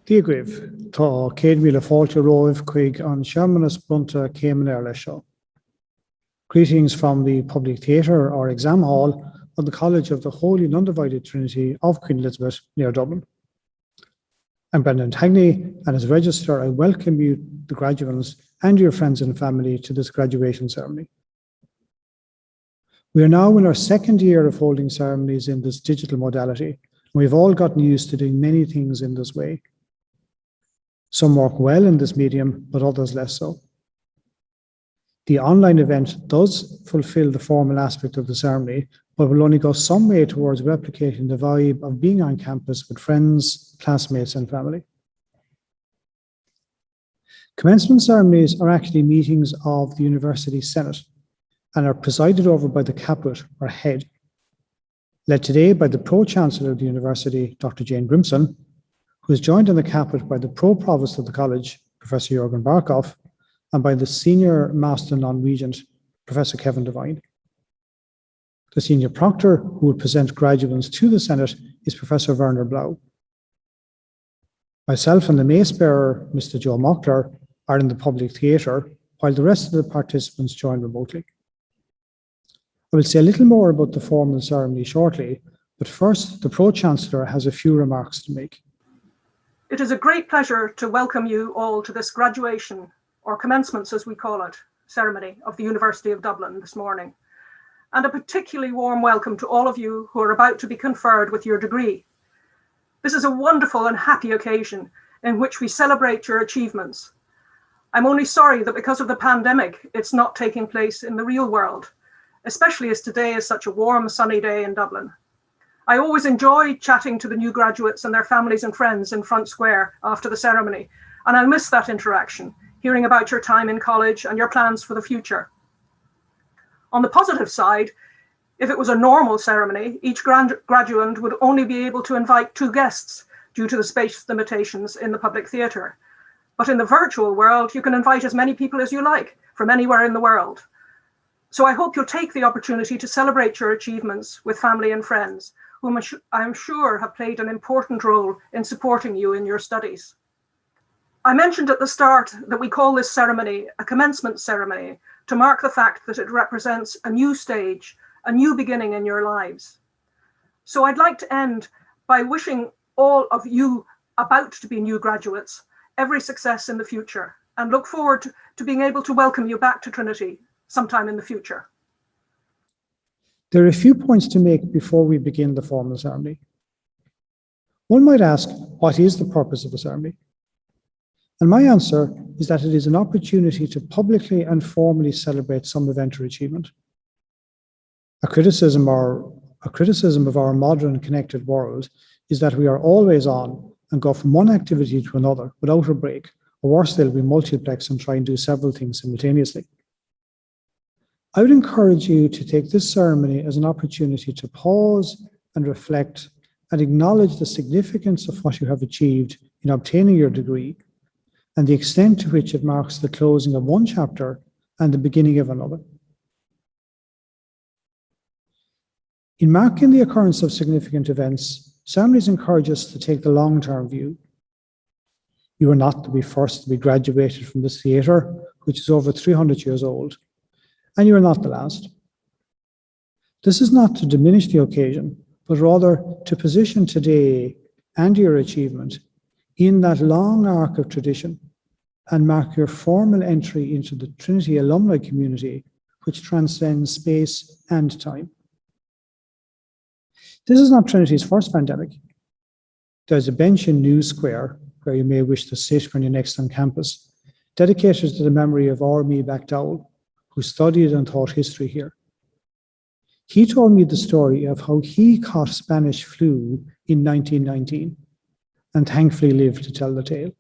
Díogribh, tá céad míle fáilte romhaibh chuig an seamannas brunta céimeanna ar leis seo. Greetings from the Public Theatre or Exam Hall of the College of the Holy and Undivided Trinity of Queen Elizabeth near Dublin. I'm Brendan Tagney, and as Registrar, I welcome you, the graduates, and your friends and family to this graduation ceremony. We are now in our second year of holding ceremonies in this digital modality, and we've all gotten used to doing many things in this way. Some work well in this medium, but others less so. The online event does fulfill the formal aspect of the ceremony, but will only go some way towards replicating the vibe of being on campus with friends, classmates, and family. Commencement ceremonies are actually meetings of the University Senate and are presided over by the caput, or head, led today by the Pro-Chancellor of the University, Dr. Jane Grimson, who is joined in the caput by the Pro-Provost of the College, Professor Jürgen Barkhoff, and by the Senior Master Non-Regent, Professor Kevin Devine. The Senior Proctor, who will present graduates to the Senate, is Professor Werner Blau. Myself and the Mace Bearer, Mr. Joe Mockler, are in the Public Theatre, while the rest of the participants join remotely. I will say a little more about the formal ceremony shortly, but first, the Pro-Chancellor has a few remarks to make. It is a great pleasure to welcome you all to this graduation, or commencements as we call it, ceremony of the University of Dublin this morning. And a particularly warm welcome to all of you who are about to be conferred with your degree. This is a wonderful and happy occasion in which we celebrate your achievements. I'm only sorry that because of the pandemic, it's not taking place in the real world, especially as today is such a warm, sunny day in Dublin. I always enjoy chatting to the new graduates and their families and friends in Front Square after the ceremony, and I'll miss that interaction, hearing about your time in college and your plans for the future. On the positive side, if it was a normal ceremony, each graduand would only be able to invite 2 guests due to the space limitations in the Public Theatre. But in the virtual world, you can invite as many people as you like from anywhere in the world. So I hope you'll take the opportunity to celebrate your achievements with family and friends, whom I'm sure have played an important role in supporting you in your studies. I mentioned at the start that we call this ceremony a commencement ceremony to mark the fact that it represents a new stage, a new beginning in your lives. So I'd like to end by wishing all of you about to be new graduates every success in the future, and look forward to being able to welcome you back to Trinity sometime in the future. There are a few points to make before we begin the formal ceremony. One might ask, what is the purpose of the ceremony? And my answer is that it is an opportunity to publicly and formally celebrate some event or achievement. A criticism of our modern connected world is that we are always on and go from one activity to another without a break, or worse still, we multiplex and try and do several things simultaneously. I would encourage you to take this ceremony as an opportunity to pause and reflect and acknowledge the significance of what you have achieved in obtaining your degree and the extent to which it marks the closing of one chapter and the beginning of another. In marking the occurrence of significant events, ceremonies encourage us to take the long-term view. You are not to be first to be graduated from this theatre, which is over 300 years old, and you are not the last. This is not to diminish the occasion, but rather to position today and your achievement in that long arc of tradition and mark your formal entry into the Trinity alumni community, which transcends space and time. This is not Trinity's first pandemic. There's a bench in New Square where you may wish to sit when you're next on campus, dedicated to the memory of R.M. McDowell, who studied and taught history here. He told me the story of how he caught Spanish flu in 1919 and thankfully lived to tell the tale.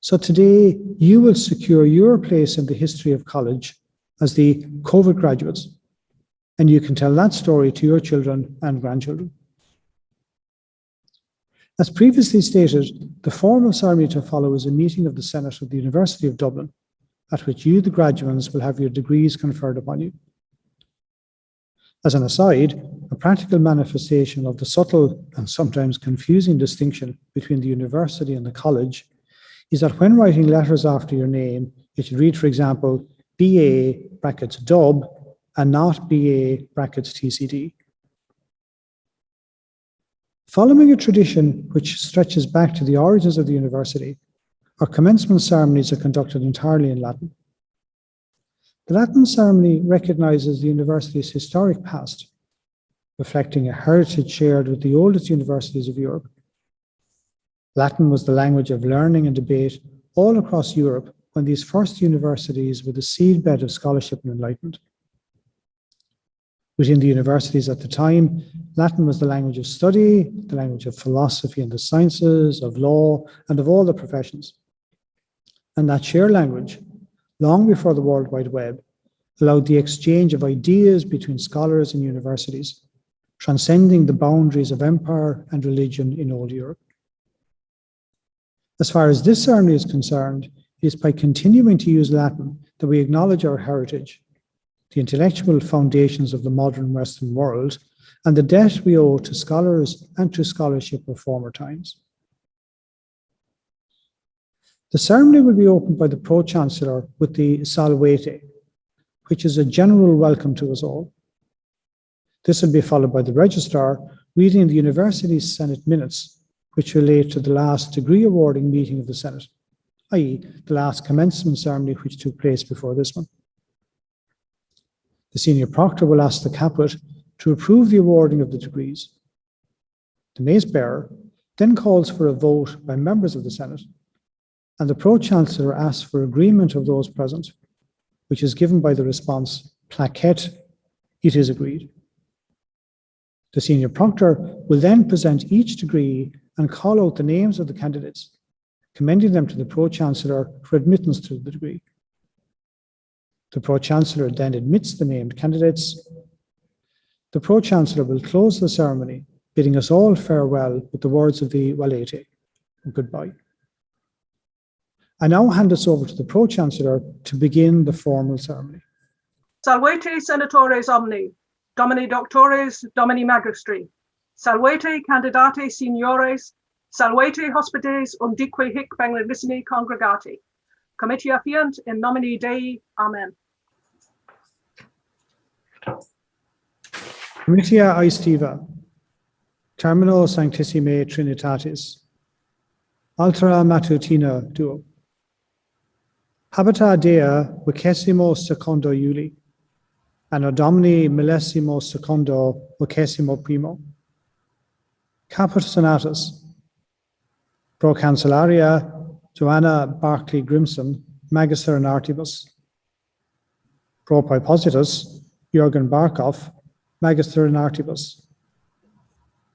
So today, you will secure your place in the history of college as the COVID graduates, and you can tell that story to your children and grandchildren. As previously stated, the formal ceremony to follow is a meeting of the Senate of the University of Dublin, at which you, the graduates, will have your degrees conferred upon you. As an aside, a practical manifestation of the subtle and sometimes confusing distinction between the university and the college is that when writing letters after your name, it should read, for example, BA brackets Dub and not BA brackets TCD. Following a tradition which stretches back to the origins of the university, our commencement ceremonies are conducted entirely in Latin. The Latin ceremony recognizes the university's historic past, reflecting a heritage shared with the oldest universities of Europe. Latin was the language of learning and debate all across Europe when these first universities were the seedbed of scholarship and enlightenment. Within the universities at the time, Latin was the language of study, the language of philosophy and the sciences, of law, and of all the professions. And that shared language, long before the World Wide Web, allowed the exchange of ideas between scholars and universities, transcending the boundaries of empire and religion in old Europe. As far as this ceremony is concerned, it is by continuing to use Latin that we acknowledge our heritage, the intellectual foundations of the modern Western world, and the debt we owe to scholars and to scholarship of former times. The ceremony will be opened by the Pro-Chancellor with the Salvete, which is a general welcome to us all. This will be followed by the Registrar reading the University's Senate minutes, which relate to the last degree awarding meeting of the Senate, i.e. the last commencement ceremony which took place before this one. The Senior Proctor will ask the Caput to approve the awarding of the degrees. The Mace Bearer then calls for a vote by members of the Senate, and the Pro-Chancellor asks for agreement of those present, which is given by the response, plaquette, it is agreed. The Senior Proctor will then present each degree and call out the names of the candidates, commending them to the Pro-Chancellor for admittance to the degree. The Pro-Chancellor then admits the named candidates. The Pro-Chancellor will close the ceremony, bidding us all farewell with the words of the Valete, goodbye. I now hand this over to the Pro-Chancellor to begin the formal ceremony. Salvete senatores omni, domini doctores, domini magistri, salvete candidate seniores, salvete hospites undique hic benedicissimi congregati. Comitia fiant in nomine Dei. Amen. Comitia aestiva, termino sanctissime Trinitatis, altera matutina duo. Habita Dea vicesimo secondo Iuli, anno Domini millesimo secondo vicesimo primo. Caput Senatus, Pro Cancellaria Joanna Barclay Grimson, Magister in Artibus. Pro Praepositus Jürgen Barkhoff, Magister in Artibus.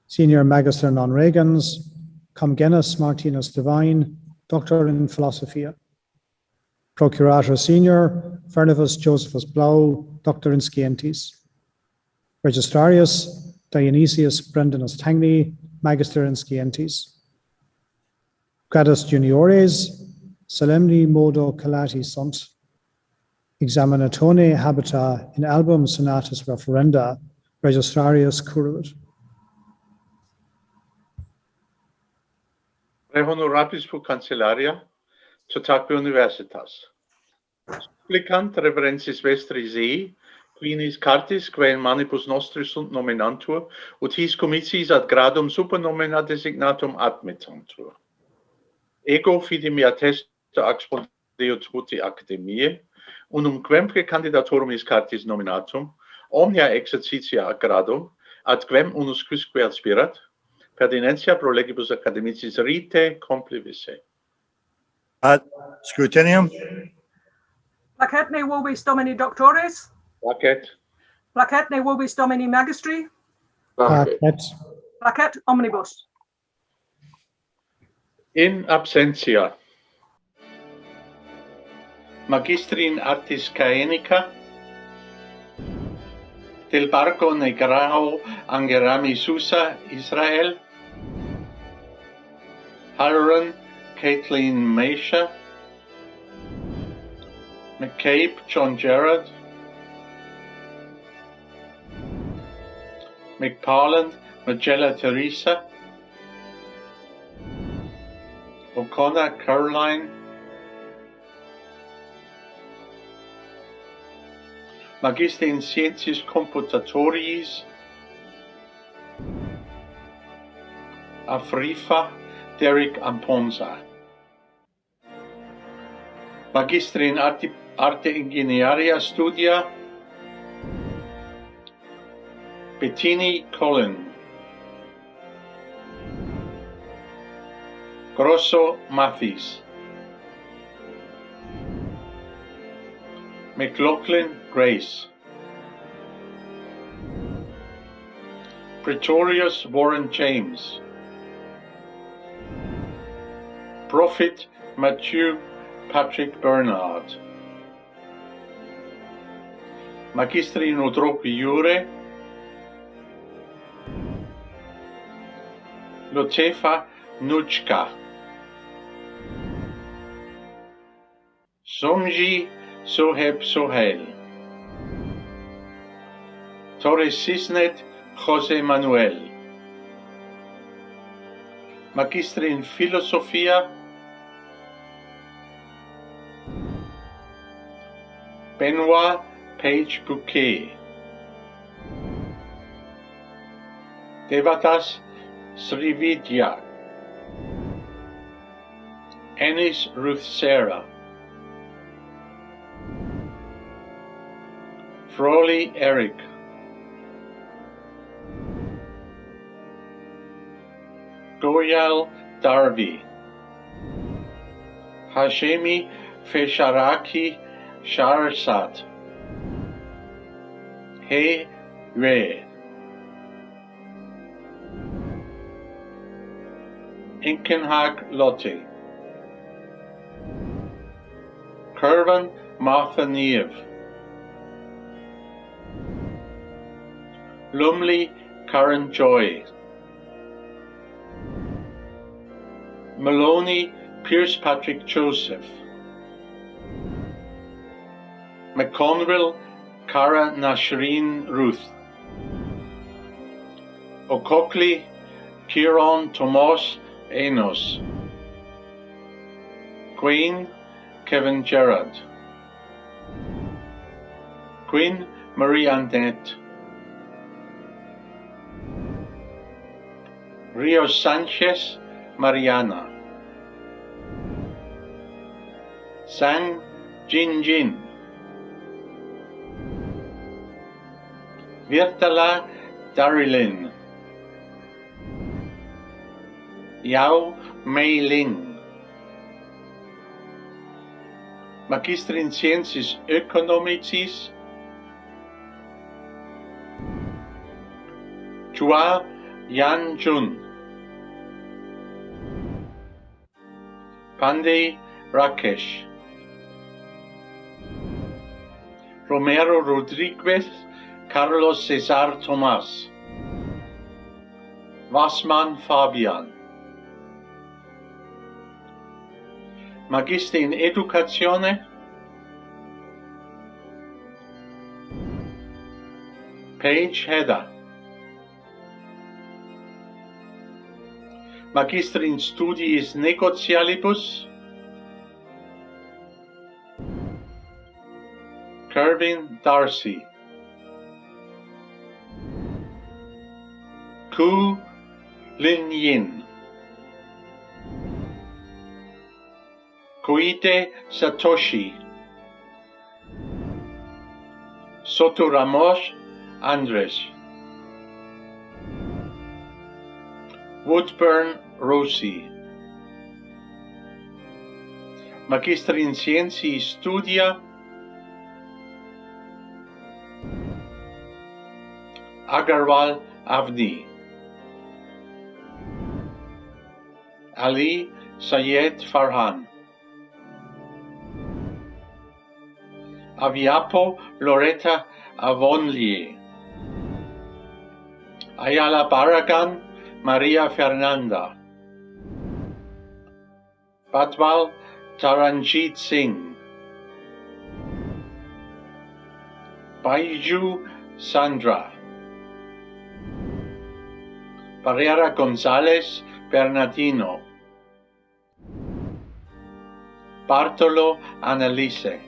Senior Magister non Regens, cum genus Martinus Divine, Doctor in Philosophia. Procurator Senior, Fernivus Josephus Blau, Doctor in Scientis. Registrarius, Dionysius Brendanus Tangney, Magister in Scientis. Gradus Juniores, Solemni Modo Calati Sunt. Examinatone habita in album Senatus Referenda, Registrarius Curuit. Re honorabis pro cancellaria, totaque universitas. Supplicant reverensis vestris ei, quinis cartis quae in manibus nostris sunt nominantur, ut his comitiis ad gradum supernomina designatum admittantur. Ego fidi mea testo expondeut tuti academiae, unum quemque candidatorum his cartis nominatum, omnia exercitia ad gradum, ad quem unus quisque aspirat, pertinentia pro legibus academicis rite complivisse. Ad scrutinium. Placetne vobis domini doctores, Placet. placetne vobis domini magistri, Placet. placet omnibus. In absentia. Magistri in artis caenica, del barco negrao angerami Susa, Israel, Haran, Caitlin Meisha, McCabe, John Gerard, McParland Magella Teresa, O'Connor Caroline, Magister in Sciences Computatoriis, Afrifa Derek Amponza, Magister in Arte Ingegneria Studia, Bettini Colin, Grosso Mathis, McLaughlin Grace, Pretorius Warren James, Prophet Matthew Patrick Bernard, Magister in Utropi Jure, Lotefa Nuchka, Somji Soheb Sohail, Torres Cisnet José Manuel, Magister in Philosophia, Benoit Page Bouquet, Devatas Srividya, Ennis Ruth Sarah, Frawley Eric, Goyal Darby, Hashemi Fesharaki Sharsat, He Yue, Inkenhag Lotte, Kervan Martha Neve, Lumley Karen Joy, Maloney Pierce Patrick Joseph, McConville Cara Nashreen Ruth, O'Cockley Kieran Tomas Enos, Queen Kevin Gerard, Queen Marie Annette, Rio Sanchez Mariana, Sang Jin, Virtala Darilin, Yao Mei Ling, Magister in Sciences Ökonomicis, Chua Yan Jun, Pandey Rakesh, Romero Rodriguez Carlos Cesar Tomas, Wassmann Fabian, Magister in Educatione, Page Hedda, Magister in Studiis Negotialibus, Kervin Darcy, Ku Lin Yin, Koide Satoshi, Soto Ramos Andres, Woodburn Rossi, Magister in Scientii Studia, Agarwal Avni, Ali Sayed Farhan, Aviapo Loretta Avonlier, Ayala Barragan Maria Fernanda, Badwal Taranjit Singh, Baiju Sandra, Barrera González Bernardino, Bartolo Annalise,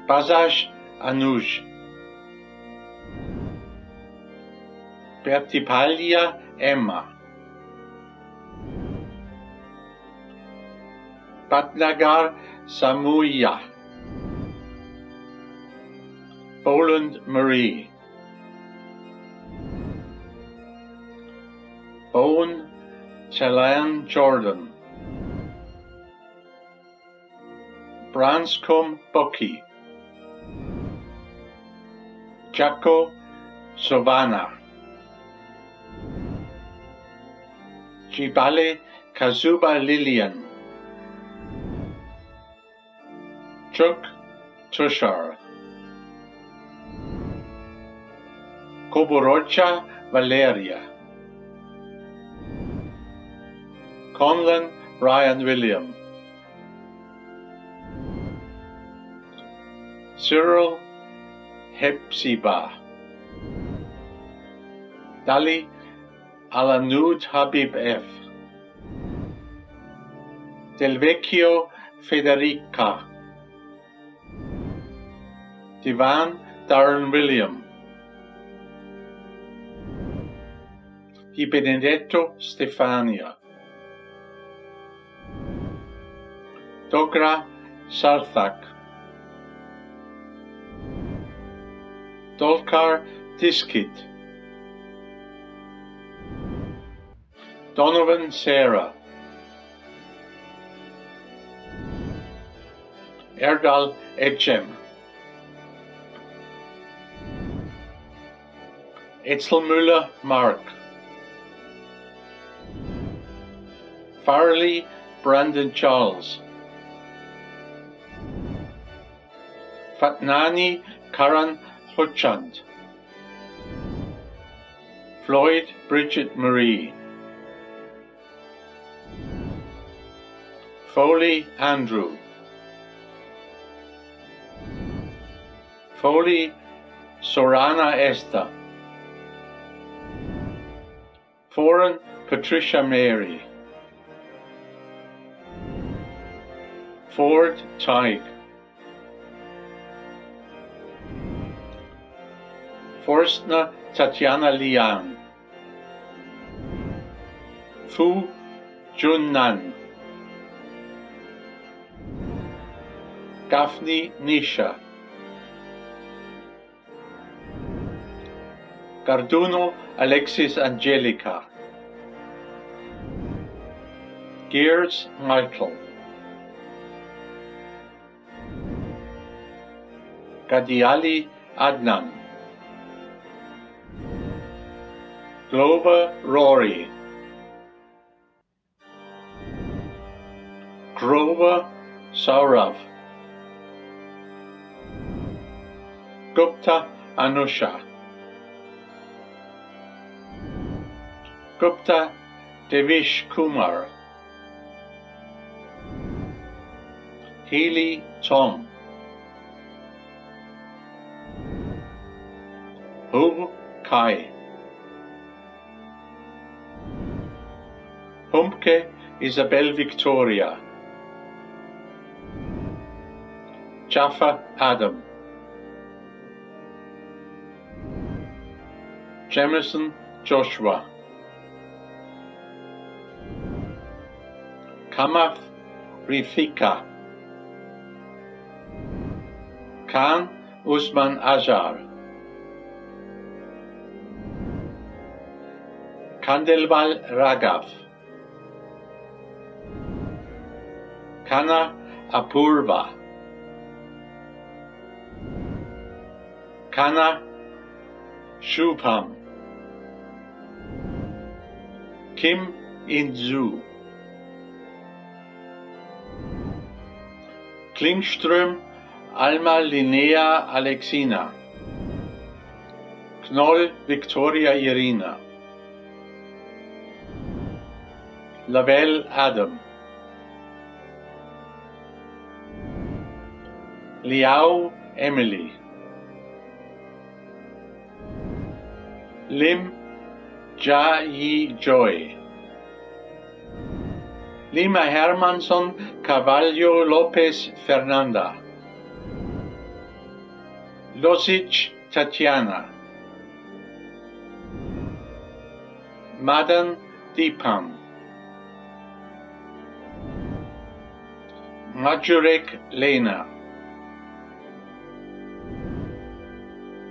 Bazaj Anuj, Bertipaglia Emma, Patnagar Samuya, Boland Marie, Bowen Chelan Jordan, Branscombe Bucky, Jaco Savannah, Jibale Kazuba Lillian, Chuck Tushar, Koborocha Valeria, Conlon Ryan William, Cyril Hepzibah, Dali Alanud Habib F, Del Vecchio Federica, Divan Darren William, Di Benedetto Stefania, Dogra Sarthak, Dolkar Diskit, Donovan Sarah, Erdal Etchem, Etzelmüller Mark, Farley Brandon Charles, Fatnani Karan Huchand, Floyd Bridget Marie, Foley Andrew, Foley Sorana Esther, Foreign Patricia Mary, Ford Tig, Forstner Tatiana Lian, Fu Junnan, Gaffney Nisha, Garduno Alexis Angelica, Gears Michael, Gadiali Adnan, Glover Rory, Grover Saurav, Gupta Anusha, Gupta Devish Kumar, Healy Tom, Hu Kai, Humpke Isabel Victoria, Jaffa Adam, Jemison Joshua, Kamath Rithika, Khan Usman Azhar, Kandelwal Raghav, Kana Apurva, Kana Shubham, Kim Inzu, Klingström Alma Linnea Alexina, Knoll Victoria Irina, Lavelle Adam, Liao Emily, Lim Jayi Joy, Lima Hermansson Carvalho Lopez Fernanda, Losic Tatiana, Madan Deepam, Majurek Lena,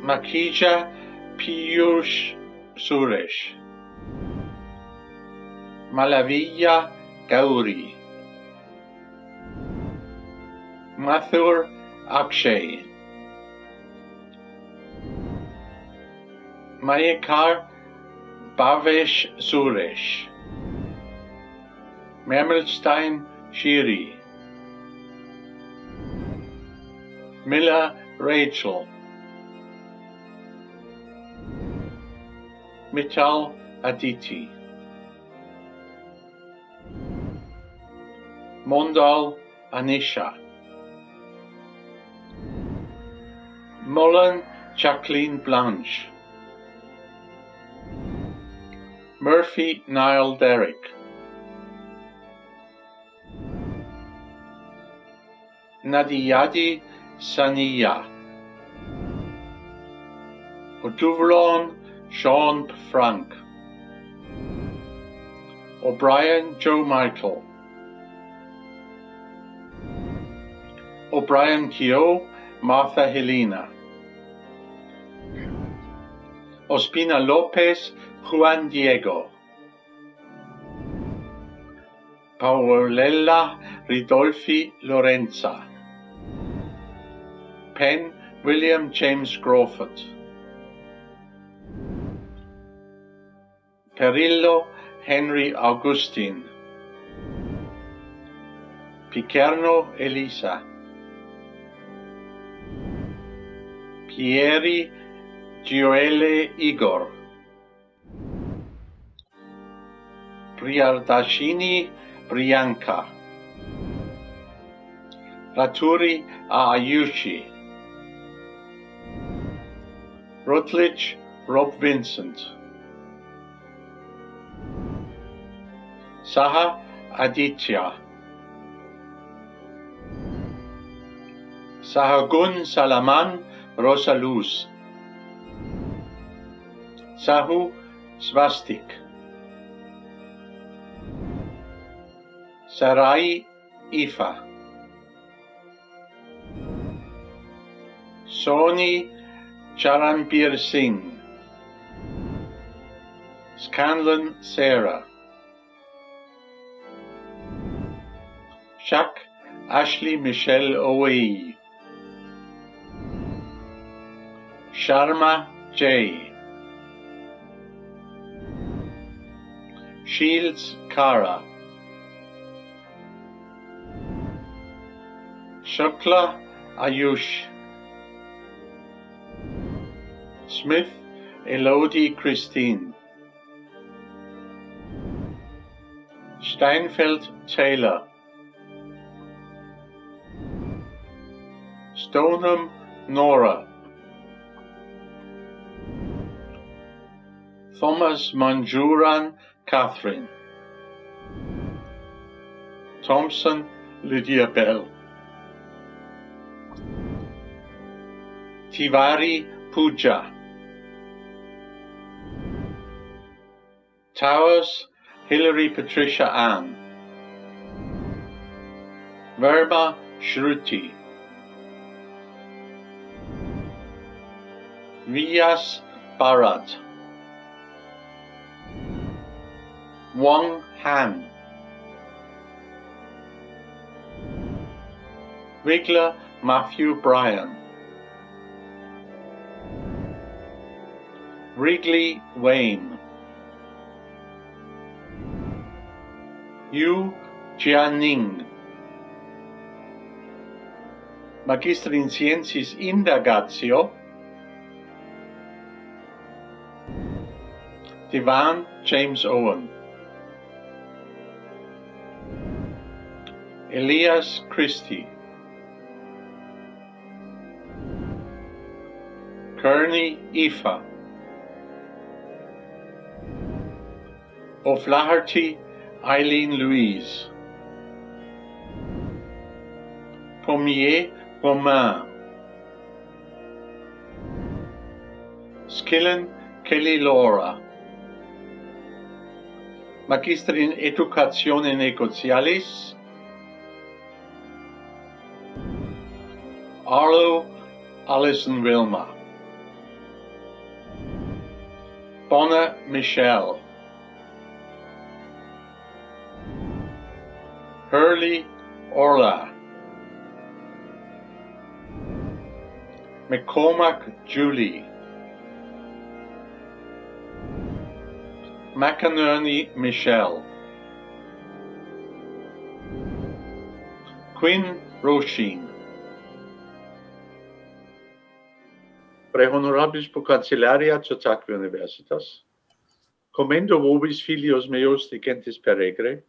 Makija Piyush Suresh, Malavija Gauri, Mathur Akshay, Mayekar Bhavesh Suresh, Mermelstein Shiri, Miller Rachel, Mittal Aditi, Mondal Anisha, Mullen Jacqueline Blanche, Murphy Niall Derrick, Nadiyadi Saniya, O'Duvlon Sean Frank, O'Brien Joe Michael, O'Brien Keogh Martha Helena, Ospina Lopez Juan Diego, Paolella Ridolfi Lorenza, Penn William James Crawford, Perillo Henry Augustine, Picerno Elisa, Pieri Gioele Igor, Priardashini Priyanka, Raturi Ayushi, Rutledge Rob Vincent, Saha Aditya, Sahagun Salaman Rosa Luz, Sahu Svastik, Sarai Ifa, Soni Charanbir Singh, Scanlon Sarah, Shak Ashley Michelle Owe, Sharma J, Shields Kara, Shukla Ayush, Smith Elodie Christine, Steinfeld Taylor, Stoneham Nora, Thomas Manjuran Catherine, Thompson Lydia Bell, Tiwari Pooja, Towers Hilary Patricia Ann, Verma Shruti, Vyas Bharat, Wang Han, Wigler Matthew Bryan, Wrigley Wayne, Yu Jianing, Magister in Sciences Indagatio, Divan James Owen, Elias Christie, Kearney Ifa, O'Flaherty Eileen Louise. Pommier Romain. Skillen Kelly Laura. Magister in Educatione Negotialis. Arlo Alison Wilma. Bonner Michelle. Hurley Orla. McCormack Julie. McInerney Michelle. Quinn Roisin. Pre honorabilis pro cancellaria Totaqui Universitas. Commendo vobis filios meus dicentis peregre,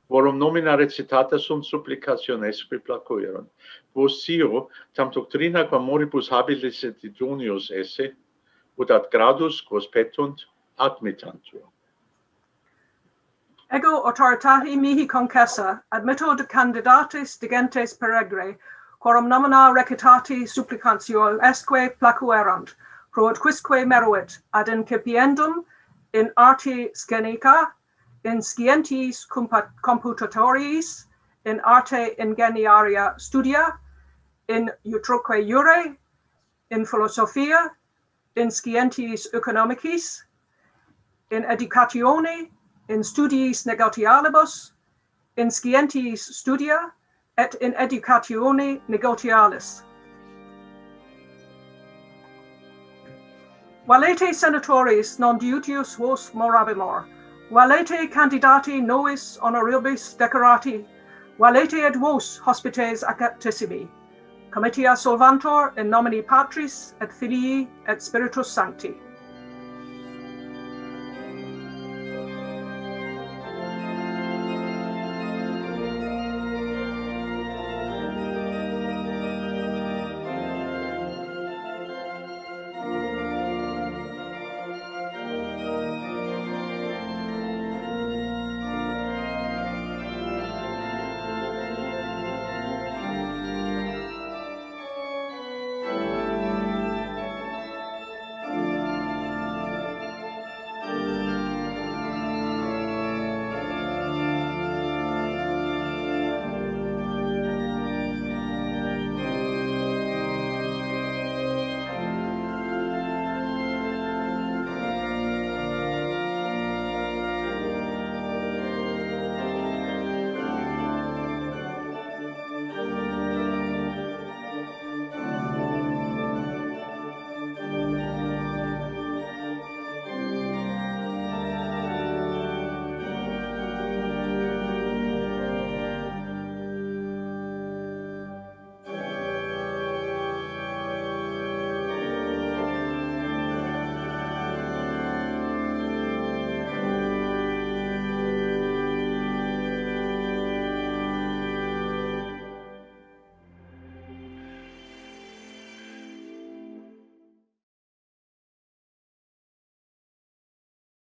vorum nomina recitata sunt supplicationesque placuerunt. Vos scio, tam doctrina quam moribus habilis et idonius esse, ut ad gradus quos petunt admittantur. Ego autoritahi mihi concessa, admitto de candidatis digentes peregre, quorum nomina recitati supplicantio esque placuerant, pro ad quisque meruit ad incipiendum in arti scenica, in scientis computatoriis, in arte ingeniaria studia, in utroque iure, in philosophia, in scientis economicis, in educatione, in studiis negotialibus, in scientis studia, et in educatione negotialis. Valete senatoris non diutius vos morabimur, valete candidati novis honoribus decorati, valete et vos hospites acceptissimi. Comitia solvantur in nomine Patris et Filii et Spiritus Sancti.